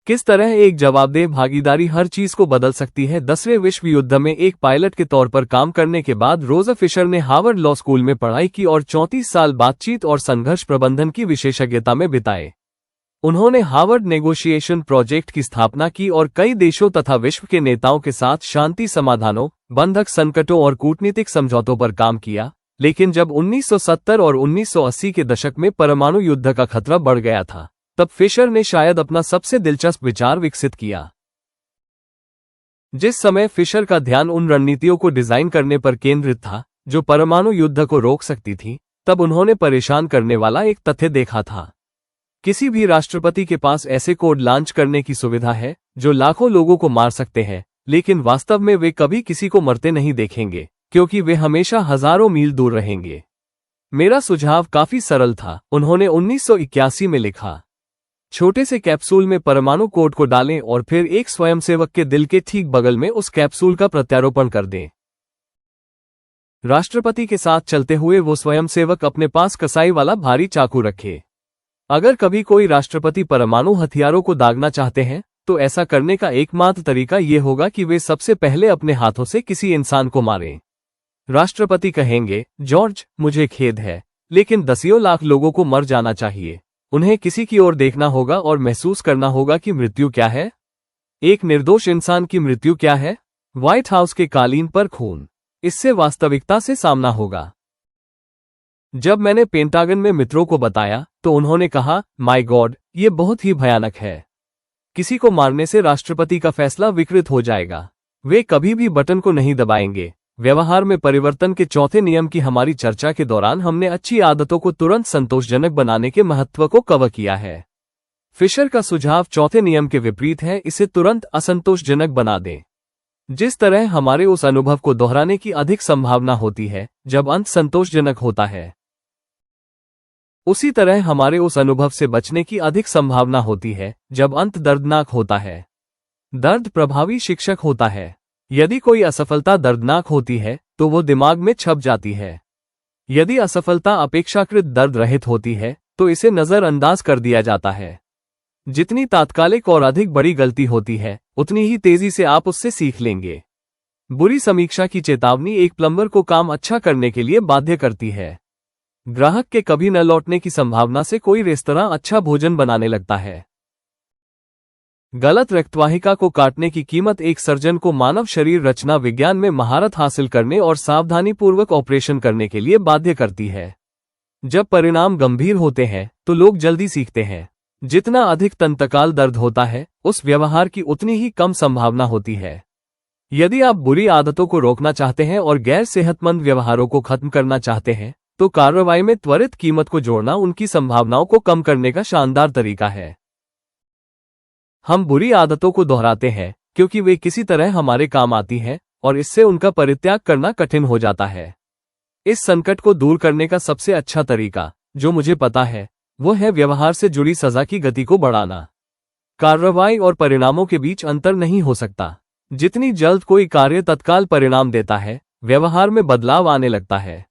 किस तरह एक जवाबदेह भागीदारी हर चीज को बदल सकती है। 10वें विश्व युद्ध में एक पायलट के तौर पर काम करने के बाद रोजर फिशर ने हार्वर्ड लॉ स्कूल में पढ़ाई की और 34 साल बातचीत और संघर्ष प्रबंधन की विशेषज्ञता में बिताए। उन्होंने हार्वर्ड नेगोशिएशन प्रोजेक्ट की स्थापना की और कई देशों तथा विश्व के नेताओं के साथ शांति समाधानों, बंधक संकटों और कूटनीतिक समझौतों पर काम किया। लेकिन जब 1970 और 1980 के दशक में परमाणु युद्ध का खतरा बढ़ गया था, तब फिशर ने शायद अपना सबसे दिलचस्प विचार विकसित किया। जिस समय फिशर का ध्यान उन रणनीतियों को डिजाइन करने पर केंद्रित था जो परमाणु युद्ध को रोक सकती थी, तब उन्होंने परेशान करने वाला एक तथ्य देखा था। किसी भी राष्ट्रपति के पास ऐसे कोड लॉन्च करने की सुविधा है जो लाखों लोगों को मार सकते हैं, लेकिन वास्तव में वे कभी किसी को मरते नहीं देखेंगे, क्योंकि वे हमेशा हजारों मील दूर रहेंगे। मेरा सुझाव काफी सरल था। उन्होंने 1981 में लिखा, छोटे से कैप्सूल में परमाणु कोड को डालें और फिर एक स्वयंसेवक के दिल के ठीक बगल में उस कैप्सूल का प्रत्यारोपण कर दें। राष्ट्रपति के साथ चलते हुए वो स्वयंसेवक अपने पास कसाई वाला भारी चाकू रखे। अगर कभी कोई राष्ट्रपति परमाणु हथियारों को दागना चाहते हैं, तो ऐसा करने का एकमात्र तरीका ये होगा कि वे सबसे पहले अपने हाथों से किसी इंसान को मारें। राष्ट्रपति कहेंगे, जॉर्ज, मुझे खेद है, लेकिन दसियों लाख लोगों को मर जाना चाहिए। उन्हें किसी की ओर देखना होगा और महसूस करना होगा कि मृत्यु क्या है, एक निर्दोष इंसान की मृत्यु क्या है। व्हाइट हाउस के कालीन पर खून, इससे वास्तविकता से सामना होगा। जब मैंने पेंटागन में मित्रों को बताया तो उन्होंने कहा, माय गॉड, ये बहुत ही भयानक है। किसी को मारने से राष्ट्रपति का फैसला विकृत हो जाएगा। वे कभी भी बटन को नहीं दबाएंगे। व्यवहार में परिवर्तन के चौथे नियम की हमारी चर्चा के दौरान हमने अच्छी आदतों को तुरंत संतोषजनक बनाने के महत्व को कवर किया है। फिशर का सुझाव चौथे नियम के विपरीत है, इसे तुरंत असंतोषजनक बना दें। जिस तरह हमारे उस अनुभव को दोहराने की अधिक संभावना होती है जब अंत संतोषजनक होता है, उसी तरह हमारे उस अनुभव से बचने की अधिक संभावना होती है जब अंत दर्दनाक होता है। दर्द प्रभावी शिक्षक होता है। यदि कोई असफलता दर्दनाक होती है तो वो दिमाग में छप जाती है। यदि असफलता अपेक्षाकृत दर्द रहित होती है तो इसे नजरअंदाज कर दिया जाता है। जितनी तात्कालिक और अधिक बड़ी गलती होती है, उतनी ही तेजी से आप उससे सीख लेंगे। बुरी समीक्षा की चेतावनी एक प्लम्बर को काम अच्छा करने के लिए बाध्य करती है। ग्राहक के कभी न लौटने की संभावना से कोई रेस्तरां अच्छा भोजन बनाने लगता है। गलत रक्तवाहिका को काटने की कीमत एक सर्जन को मानव शरीर रचना विज्ञान में महारत हासिल करने और सावधानीपूर्वक ऑपरेशन करने के लिए बाध्य करती है। जब परिणाम गंभीर होते हैं तो लोग जल्दी सीखते हैं। जितना अधिक तंतकाल दर्द होता है, उस व्यवहार की उतनी ही कम संभावना होती है। यदि आप बुरी आदतों को रोकना चाहते हैं और गैर सेहतमंद व्यवहारों को खत्म करना चाहते हैं, तो कार्रवाई में त्वरित कीमत को जोड़ना उनकी संभावनाओं को कम करने का शानदार तरीका है। हम बुरी आदतों को दोहराते हैं क्योंकि वे किसी तरह हमारे काम आती हैं और इससे उनका परित्याग करना कठिन हो जाता है। इस संकट को दूर करने का सबसे अच्छा तरीका, जो मुझे पता है, वो है व्यवहार से जुड़ी सजा की गति को बढ़ाना। कार्रवाई और परिणामों के बीच अंतर नहीं हो सकता। जितनी जल्द कोई कार्य तत्काल परिणाम देता है, व्यवहार में बदलाव आने लगता है।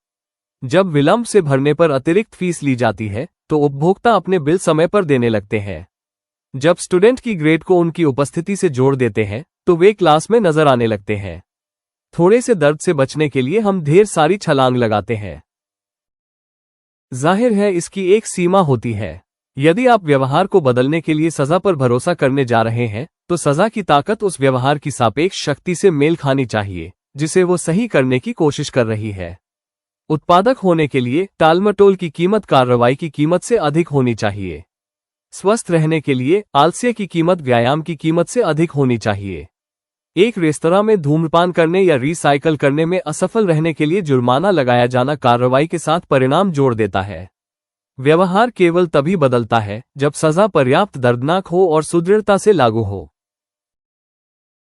जब विलंब से भरने पर अतिरिक्त फीस ली जाती है तो उपभोक्ता अपने बिल समय पर देने लगते हैं। जब स्टूडेंट की ग्रेड को उनकी उपस्थिति से जोड़ देते हैं तो वे क्लास में नजर आने लगते हैं। थोड़े से दर्द से बचने के लिए हम ढेर सारी छलांग लगाते हैं। जाहिर है इसकी एक सीमा होती है। यदि आप व्यवहार को बदलने के लिए सजा पर भरोसा करने जा रहे हैं तो सजा की ताकत उस व्यवहार की सापेक्ष शक्ति से मेल खानी चाहिए जिसे वो सही करने की कोशिश कर रही है। उत्पादक होने के लिए टालमटोल की कीमत कार्रवाई की कीमत से अधिक होनी चाहिए। स्वस्थ रहने के लिए आलस्य की कीमत व्यायाम की कीमत से अधिक होनी चाहिए। एक रेस्तरां में धूम्रपान करने या रिसाइकल करने में असफल रहने के लिए जुर्माना लगाया जाना कार्रवाई के साथ परिणाम जोड़ देता है। व्यवहार केवल तभी बदलता है जब सजा पर्याप्त दर्दनाक हो और सुदृढ़ता से लागू हो।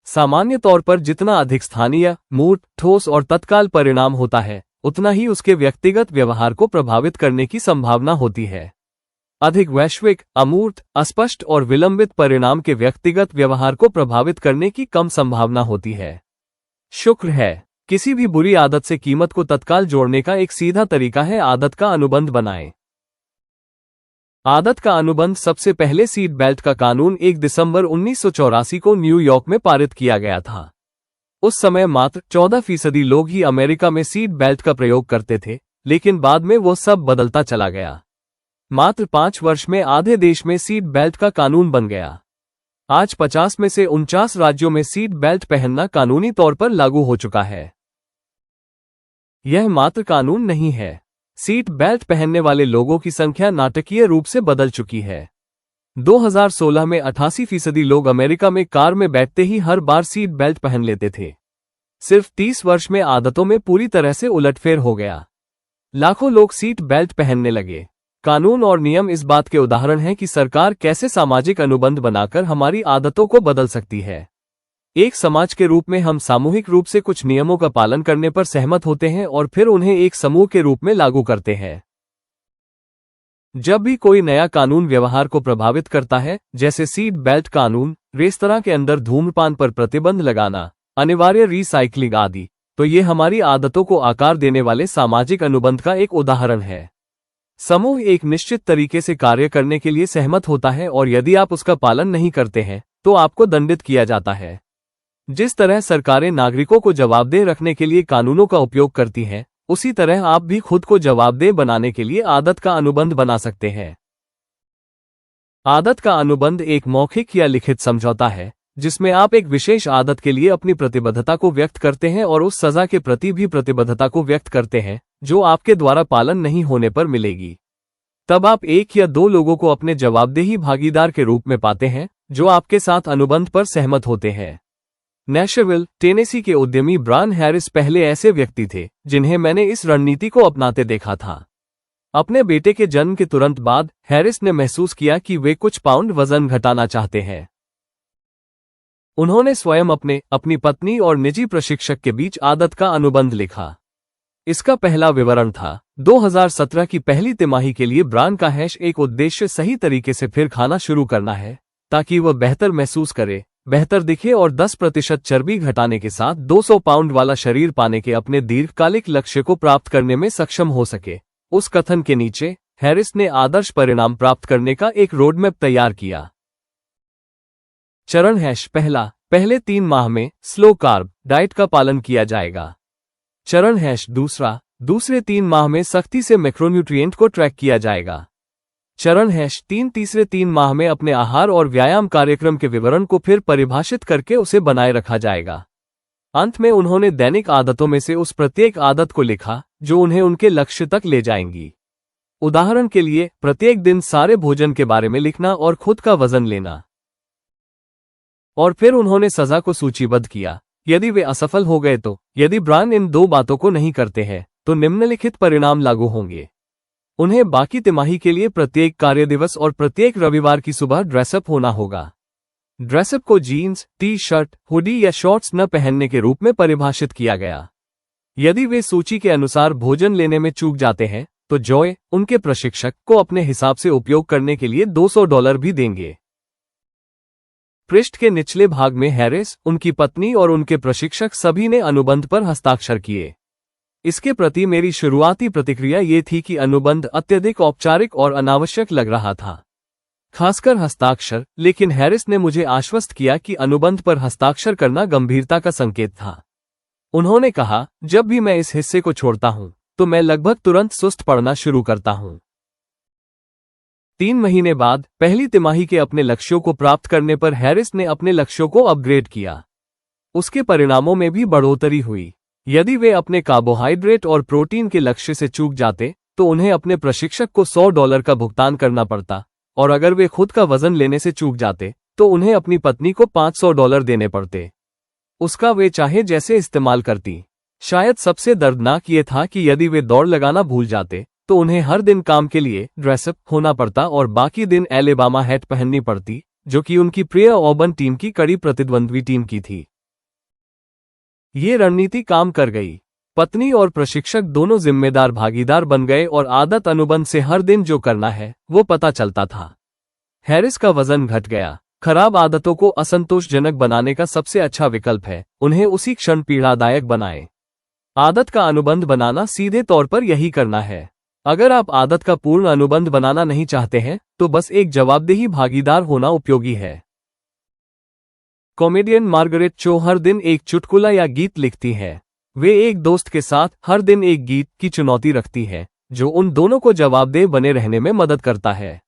सामान्य तौर पर जितना अधिक स्थानीय, मूर्त, ठोस और तत्काल परिणाम होता है, उतना ही उसके व्यक्तिगत व्यवहार को प्रभावित करने की संभावना होती है। अधिक वैश्विक, अमूर्त, अस्पष्ट और विलंबित परिणाम के व्यक्तिगत व्यवहार को प्रभावित करने की कम संभावना होती है। शुक्र है, किसी भी बुरी आदत से कीमत को तत्काल जोड़ने का एक सीधा तरीका है, आदत का अनुबंध बनाएं। आदत का अनुबंध सबसे पहले सीट बेल्ट का कानून 1 दिसंबर 1984 को न्यूयॉर्क में पारित किया गया था। उस समय मात्र 14% लोग ही अमेरिका में सीट बेल्ट का प्रयोग करते थे, लेकिन बाद में वो सब बदलता चला गया। मात्र 5 वर्ष में आधे देश में सीट बेल्ट का कानून बन गया। आज 50 में से 49 राज्यों में सीट बेल्ट पहनना कानूनी तौर पर लागू हो चुका है। यह मात्र कानून नहीं है, सीट बेल्ट पहनने वाले लोगों की संख्या नाटकीय रूप से बदल चुकी है। 2016 में 88% लोग अमेरिका में कार में बैठते ही हर बार सीट बेल्ट पहन लेते थे। सिर्फ 30 वर्ष में आदतों में पूरी तरह से उलटफेर हो गया। लाखों लोग सीट बेल्ट पहनने लगे। कानून और नियम इस बात के उदाहरण हैं कि सरकार कैसे सामाजिक अनुबंध बनाकर हमारी आदतों को बदल सकती है। एक समाज के रूप में हम सामूहिक रूप से कुछ नियमों का पालन करने पर सहमत होते हैं और फिर उन्हें एक समूह के रूप में लागू करते हैं। जब भी कोई नया कानून व्यवहार को प्रभावित करता है, जैसे सीट बेल्ट कानून, रेस्तरां के अंदर धूम्रपान पर प्रतिबंध लगाना, अनिवार्य रिसाइक्लिंग आदि, तो ये हमारी आदतों को आकार देने वाले सामाजिक अनुबंध का एक उदाहरण है। समूह एक निश्चित तरीके से कार्य करने के लिए सहमत होता है और यदि आप उसका पालन नहीं करते हैं तो आपको दंडित किया जाता है। जिस तरह सरकारें नागरिकों को जवाबदेह रखने के लिए कानूनों का उपयोग करती हैं, उसी तरह आप भी खुद को जवाबदेह बनाने के लिए आदत का अनुबंध बना सकते हैं। आदत का अनुबंध एक मौखिक या लिखित समझौता है जिसमें आप एक विशेष आदत के लिए अपनी प्रतिबद्धता को व्यक्त करते हैं और उस सजा के प्रति भी प्रतिबद्धता को व्यक्त करते हैं जो आपके द्वारा पालन नहीं होने पर मिलेगी। तब आप 1 या 2 लोगों को अपने जवाबदेही भागीदार के रूप में पाते हैं जो आपके साथ अनुबंध पर सहमत होते हैं। नैशविल, टेनेसी के उद्यमी ब्रायन हैरिस पहले ऐसे व्यक्ति थे जिन्हें मैंने इस रणनीति को अपनाते देखा था। अपने बेटे के जन्म के तुरंत बाद हैरिस ने महसूस किया कि वे कुछ पाउंड वजन घटाना चाहते हैं। उन्होंने स्वयं अपनी पत्नी और निजी प्रशिक्षक के बीच आदत का अनुबंध लिखा। इसका पहला विवरण था 2017 की पहली तिमाही के लिए ब्रायन का एक उद्देश्य सही तरीके से फिर खाना शुरू करना है ताकि वह बेहतर महसूस करे, बेहतर दिखे और 10% चर्बी घटाने के साथ 200 पाउंड वाला शरीर पाने के अपने दीर्घकालिक लक्ष्य को प्राप्त करने में सक्षम हो सके। उस कथन के नीचे हैरिस ने आदर्श परिणाम प्राप्त करने का एक रोडमैप तैयार किया। चरण पहला, पहले 3 माह में स्लो कार्ब डाइट का पालन किया जाएगा। चरण दूसरा, दूसरे 3 माह में सख्ती से मैक्रोन्यूट्रिएंट को ट्रैक किया जाएगा। चरण 3, तीसरे 3 माह में अपने आहार और व्यायाम कार्यक्रम के विवरण को फिर परिभाषित करके उसे बनाए रखा जाएगा। अंत में उन्होंने दैनिक आदतों में से उस प्रत्येक आदत को लिखा जो उन्हें उनके लक्ष्य तक ले जाएंगी। उदाहरण के लिए, प्रत्येक दिन सारे भोजन के बारे में लिखना और खुद का वजन लेना। और फिर उन्होंने सजा को सूचीबद्ध किया। यदि वे असफल हो गए तो यदि ब्रायन इन 2 बातों को नहीं करते हैं तो निम्नलिखित परिणाम लागू होंगे। उन्हें बाकी तिमाही के लिए प्रत्येक कार्य दिवस और प्रत्येक रविवार की सुबह ड्रेसअप होना होगा। ड्रेसअप को जीन्स, टी शर्ट, हुडी या शॉर्ट्स न पहनने के रूप में परिभाषित किया गया। यदि वे सूची के अनुसार भोजन लेने में चूक जाते हैं तो जॉय उनके प्रशिक्षक को अपने हिसाब से उपयोग करने के लिए $200 भी देंगे। पृष्ठ के निचले भाग में हैरिस, उनकी पत्नी और उनके प्रशिक्षक सभी ने अनुबंध पर हस्ताक्षर किए। इसके प्रति मेरी शुरुआती प्रतिक्रिया ये थी कि अनुबंध अत्यधिक औपचारिक और अनावश्यक लग रहा था, खासकर हस्ताक्षर, लेकिन हैरिस ने मुझे आश्वस्त किया कि अनुबंध पर हस्ताक्षर करना गंभीरता का संकेत था। उन्होंने कहा, जब भी मैं इस हिस्से को छोड़ता हूं तो मैं लगभग तुरंत सुस्त पड़ना शुरू करता हूं। 3 महीने बाद पहली तिमाही के अपने लक्ष्यों को प्राप्त करने पर हैरिस ने अपने लक्ष्यों को अपग्रेड किया। उसके परिणामों में भी बढ़ोतरी हुई। यदि वे अपने कार्बोहाइड्रेट और प्रोटीन के लक्ष्य से चूक जाते तो उन्हें अपने प्रशिक्षक को $100 का भुगतान करना पड़ता, और अगर वे खुद का वजन लेने से चूक जाते तो उन्हें अपनी पत्नी को $500 देने पड़ते। उसका वे चाहे जैसे इस्तेमाल करती। शायद सबसे दर्दनाक ये था कि यदि वे दौड़ लगाना भूल जाते तो उन्हें हर दिन काम के लिए ड्रेसअप होना पड़ता और बाकी दिन एलेबामा हैट पहननी पड़ती, जो कि उनकी प्रिय ऑबर्न टीम की कड़ी प्रतिद्वंद्वी टीम की थी। ये रणनीति काम कर गई। पत्नी और प्रशिक्षक दोनों जिम्मेदार भागीदार बन गए और आदत अनुबंध से हर दिन जो करना है वो पता चलता था। हैरिस का वजन घट गया। खराब आदतों को असंतोषजनक बनाने का सबसे अच्छा विकल्प है उन्हें उसी क्षण पीड़ादायक बनाएं। आदत का अनुबंध बनाना सीधे तौर पर यही करना है। अगर आप आदत का पूर्ण अनुबंध बनाना नहीं चाहते हैं तो बस एक जवाबदेही भागीदार होना उपयोगी है। कॉमेडियन मार्गरेट चो हर दिन एक चुटकुला या गीत लिखती है। वे एक दोस्त के साथ हर दिन एक गीत की चुनौती रखती है जो उन दोनों को जवाबदेह बने रहने में मदद करता है।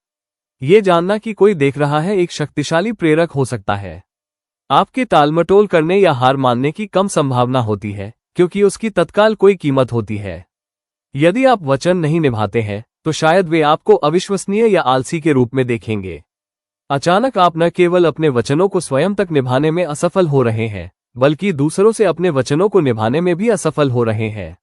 ये जानना कि कोई देख रहा है एक शक्तिशाली प्रेरक हो सकता है। आपके टालमटोल करने या हार मानने की कम संभावना होती है क्योंकि उसकी तत्काल कोई कीमत होती है। यदि आप वचन नहीं निभाते हैं तो शायद वे आपको अविश्वसनीय या आलसी के रूप में देखेंगे। अचानक आप न केवल अपने वचनों को स्वयं तक निभाने में असफल हो रहे हैं बल्कि दूसरों से अपने वचनों को निभाने में भी असफल हो रहे हैं।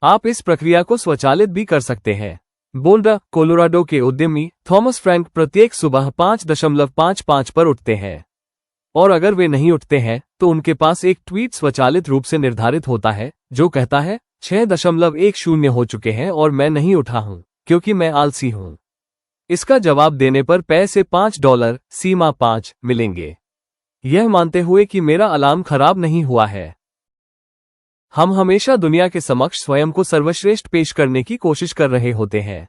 आप इस प्रक्रिया को स्वचालित भी कर सकते हैं। बोल्डर, कोलोराडो के उद्यमी थॉमस फ्रैंक प्रत्येक सुबह 5:55 पर उठते हैं और अगर वे नहीं उठते हैं तो उनके पास एक ट्वीट स्वचालित रूप से निर्धारित होता है जो कहता है 6:10 हो चुके हैं और मैं नहीं उठा हूं क्योंकि मैं आलसी हूं। इसका जवाब देने पर पैसे $5 सीमा 5 मिलेंगे, यह मानते हुए कि मेरा अलार्म खराब नहीं हुआ है। हम हमेशा दुनिया के समक्ष स्वयं को सर्वश्रेष्ठ पेश करने की कोशिश कर रहे होते हैं।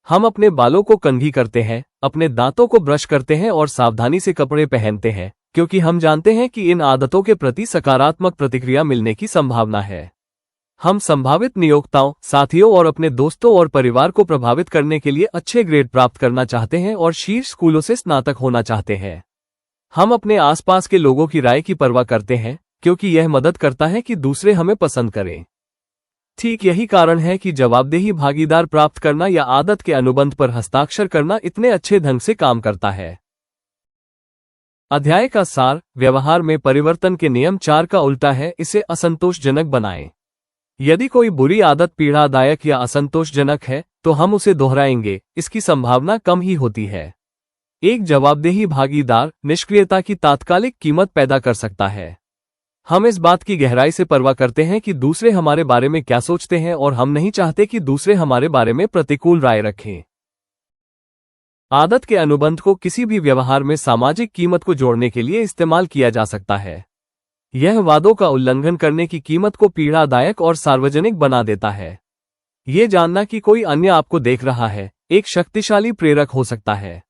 हम अपने बालों को कंघी करते हैं, अपने दांतों को ब्रश करते हैं और सावधानी से कपड़े पहनते हैं क्योंकि हम जानते हैं कि इन आदतों के प्रति सकारात्मक प्रतिक्रिया मिलने की संभावना है। हम संभावित नियोक्ताओं, साथियों और अपने दोस्तों और परिवार को प्रभावित करने के लिए अच्छे ग्रेड प्राप्त करना चाहते हैं और शीर्ष स्कूलों से स्नातक होना चाहते हैं। हम अपने आसपास के लोगों की राय की परवाह करते हैं क्योंकि यह मदद करता है कि दूसरे हमें पसंद करें। ठीक यही कारण है कि जवाबदेही भागीदार प्राप्त करना या आदत के अनुबंध पर हस्ताक्षर करना इतने अच्छे ढंग से काम करता है। अध्याय का सार, व्यवहार में परिवर्तन के नियम 4 का उल्टा है, इसे असंतोषजनक बनाएं। यदि कोई बुरी आदत पीड़ादायक या असंतोषजनक है तो हम उसे दोहराएंगे, इसकी संभावना कम ही होती है। एक जवाबदेही भागीदार निष्क्रियता की तात्कालिक कीमत पैदा कर सकता है। हम इस बात की गहराई से परवाह करते हैं कि दूसरे हमारे बारे में क्या सोचते हैं और हम नहीं चाहते कि दूसरे हमारे बारे में प्रतिकूल राय रखें। आदत के अनुबंध को किसी भी व्यवहार में सामाजिक कीमत को जोड़ने के लिए इस्तेमाल किया जा सकता है। यह वादों का उल्लंघन करने की कीमत को पीड़ादायक और सार्वजनिक बना देता है। ये जानना कि कोई अन्य आपको देख रहा है एक शक्तिशाली प्रेरक हो सकता है।